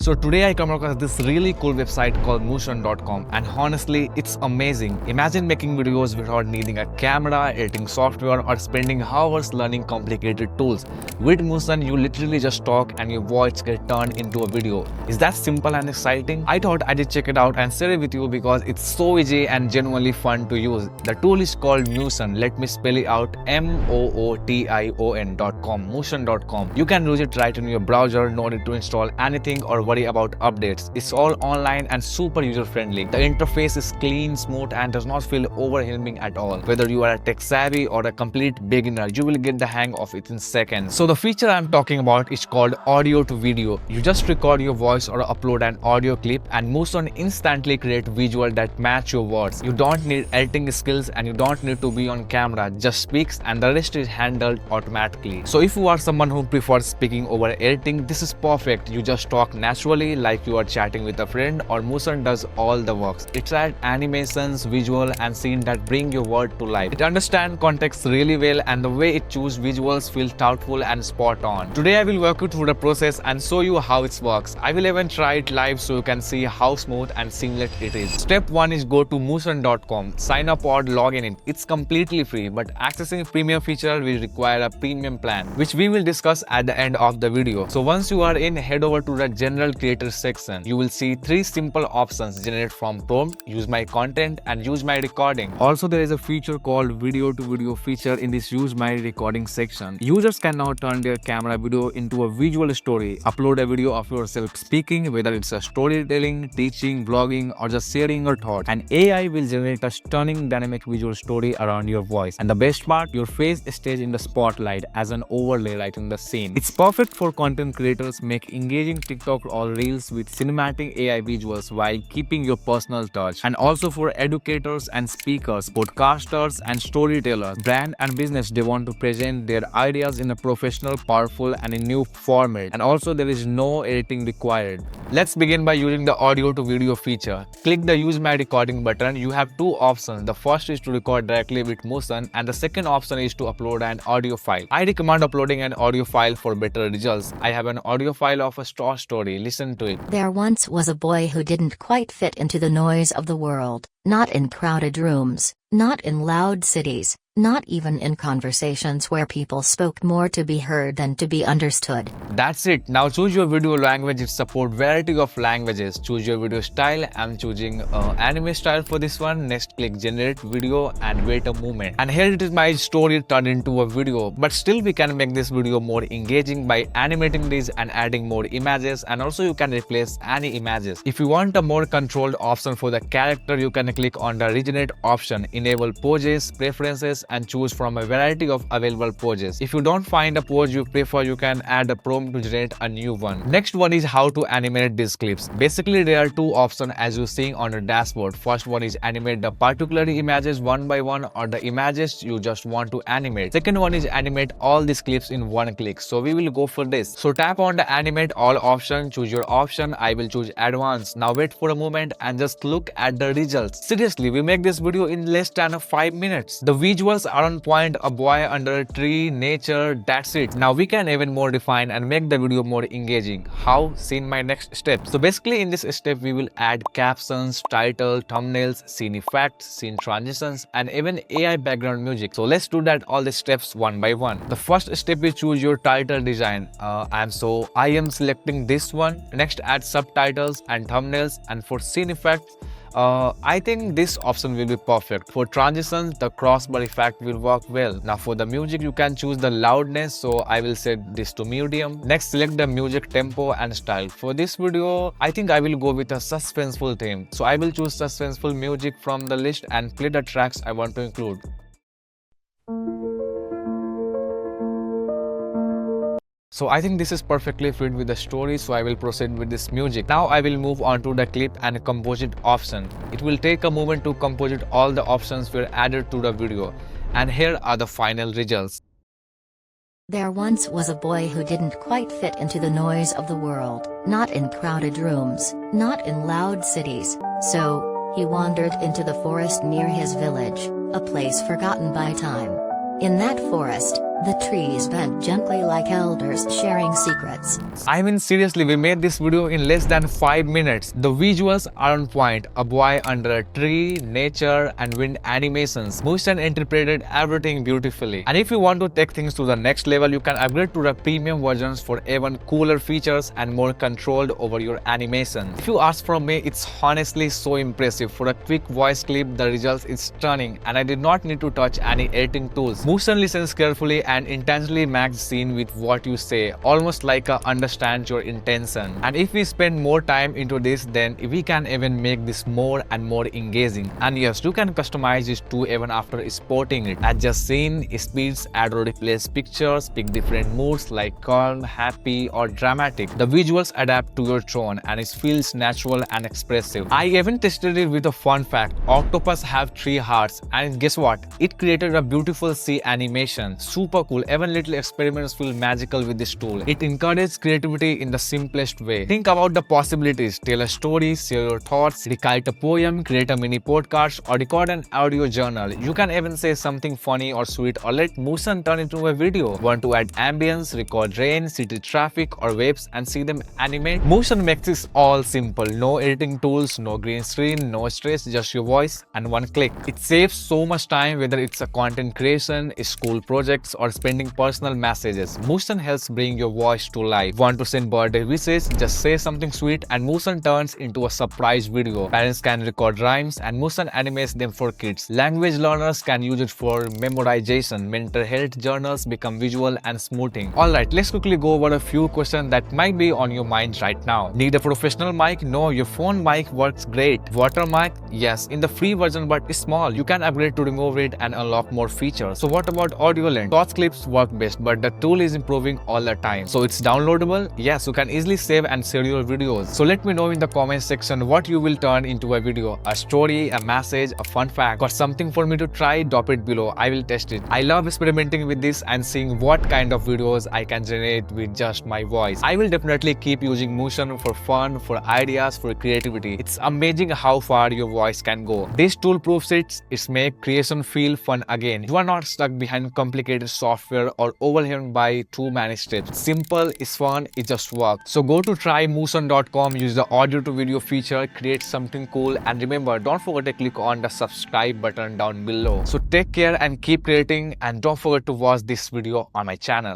So today I come across this really cool website called Mootion.com, and honestly it's amazing. Imagine making videos without needing a camera, editing software, or spending hours learning complicated tools. With Mootion you literally just talk and your voice gets turned into a video. Is that simple and exciting? I thought I'd check it out and share it with you because it's so easy and genuinely fun to use. The tool is called Mootion. Let me spell it out: Mootion.com. Mootion.com. You can use it right in your browser, no need to install anything or worry about updates. It's all online and super user friendly. The interface is clean, smooth, and does not feel overwhelming at all. Whether you are a tech savvy or a complete beginner, you will get the hang of it in seconds. So the feature I'm talking about is called audio to video. You just record your voice or upload an audio clip and Mootion instantly create visual that match your words. You don't need editing skills and you don't need to be on camera. Just speaks and the rest is handled automatically. So if you are someone who prefers speaking over editing, this is perfect. You just talk naturally like you are chatting with a friend, or Mootion does all the work. It adds animations, visual, and scene that bring your word to life. It understands context really well, and the way it chooses visuals feels thoughtful and spot on. Today I will walk you through the process and show you how it works. I will even try it live so you can see how smooth and seamless it is. Step 1 is go to Mootion.com, sign up or log in. It's completely free, but accessing premium feature will require a premium plan, which we will discuss at the end of the video. So once you are in, head over to the general creator section. You will see 3 simple options: generate from prompt, use my content, and use my recording. Also, there is a feature called video to video feature in this use my recording section. Users can now turn their camera video into a visual story. Upload a video of yourself speaking, whether it's a storytelling, teaching, vlogging, or just sharing your thoughts, and AI will generate a stunning dynamic visual story around your voice. And the best part, your face stays in the spotlight as an overlay right in the scene. It's perfect for content creators make engaging TikTok or Reels with cinematic AI visuals while keeping your personal touch. And also for educators and speakers, podcasters and storytellers, brand and business, they want to present their ideas in a professional, powerful, and a new format. And also there is no editing required. Let's begin by using the audio to video feature. Click the use my recording button. You have 2 options. The first is to record directly with Mootion, and the second option is to upload an audio file. I recommend uploading an audio file for better results. I have an audio file of a straw story. Listen to it. There once was a boy who didn't quite fit into the noise of the world, not in crowded rooms, not in loud cities, not even in conversations where people spoke more to be heard than to be understood. That's it. Now choose your video language. It supports variety of languages. Choose your video style. I'm choosing anime style for this one. Next, click generate video and wait a moment. And here it is, my story turned into a video. But still we can make this video more engaging by animating these and adding more images, and also you can replace any images. If you want a more controlled option for the character, you can click on the regenerate option, enable poses, preferences, and choose from a variety of available poses. If you don't find a pose you prefer, you can add a prompt to generate a new one. Next one is how to animate these clips. Basically there are 2 options as you see on the dashboard. First one is animate the particular images one by one, or the images you just want to animate. Second one is animate all these clips in one click. So we will go for this. So tap on the animate all option, choose your option. I will choose advanced. Now wait for a moment and just look at the results. Seriously, we make this video in less than 5 minutes. The visuals are on point: a boy under a tree, nature, that's it. Now we can even more define and make the video more engaging. How? See in my next step. So basically in this step we will add captions, title, thumbnails, scene effects, scene transitions, and even AI background music. So let's do that all the steps one by one. The first step is choose your title design. I am selecting this one. Next, add subtitles and thumbnails, and for scene effects, I think this option will be perfect. For transitions, the crossbar effect will work well. Now for the music, you can choose the loudness, so I will set this to medium. Next, select the music tempo and style. For this video, I think I will go with a suspenseful theme. So I will choose suspenseful music from the list and play the tracks I want to include. So I think this is perfectly fit with the story, so I will proceed with this music. Now I will move on to the clip and composite option. It will take a moment to composite all the options were added to the video. And here are the final results. There once was a boy who didn't quite fit into the noise of the world, not in crowded rooms, not in loud cities. So, he wandered into the forest near his village, a place forgotten by time. In that forest, The trees bent gently like elders sharing secrets. I mean, seriously, we made this video in less than 5 minutes. The visuals are on point. A boy under a tree, nature, and wind animations. Mootion interpreted everything beautifully. And if you want to take things to the next level, you can upgrade to the premium versions for even cooler features and more controlled over your animation. If you ask from me, it's honestly so impressive. For a quick voice clip, the results is stunning, and I did not need to touch any editing tools. Mootion listens carefully and intentionally matches scene with what you say, almost like a understands your intention. And if we spend more time into this, then we can even make this more and more engaging. And yes, you can customize this too even after exporting it. Adjust scene speeds, add or replace pictures, pick different moods like calm, happy, or dramatic. The visuals adapt to your tone and it feels natural and expressive. I even tested it with a fun fact. Octopus have 3 hearts, and guess what? It created a beautiful sea animation. Super cool. Even little experiments feel magical with this tool. It encourages creativity in the simplest way. Think about the possibilities. Tell a story, share your thoughts, recite a poem, create a mini podcast, or record an audio journal. You can even say something funny or sweet or let Mootion turn into a video. Want to add ambience, record rain, city traffic, or waves and see them animate? Mootion makes this all simple. No editing tools, no green screen, no stress, just your voice and one click. It saves so much time, whether it's a content creation, school projects, or spending personal messages. Mootion helps bring your voice to life. Want to send birthday wishes? Just say something sweet and Mootion turns into a surprise video. Parents can record rhymes and Mootion animates them for kids. Language learners can use it for memorization. Mental health journals become visual and smoothing. Alright, let's quickly go over a few questions that might be on your mind right now. Need a professional mic? No, your phone mic works great. Water mic? Yes, in the free version, but it's small. You can upgrade to remove it and unlock more features. So what about audio length? Short clips work best, but the tool is improving all the time. So it's downloadable? Yes, you can easily save and share your videos. So let me know in the comment section what you will turn into a video. A story, a message, a fun fact. Got something for me to try? Drop it below. I will test it. I love experimenting with this and seeing what kind of videos I can generate with just my voice. I will definitely keep using Mootion for fun, for ideas, for creativity. It's amazing how far your voice can go. This tool proves it's make creation feel fun again. You are not stuck behind complicated software or overwhelmed by too many steps. Simple, it's fun, it just works. So go to trymootion.com, use the audio to video feature, create something cool, and remember, don't forget to click on the subscribe button down below. So take care and keep creating, and don't forget to watch this video on my channel.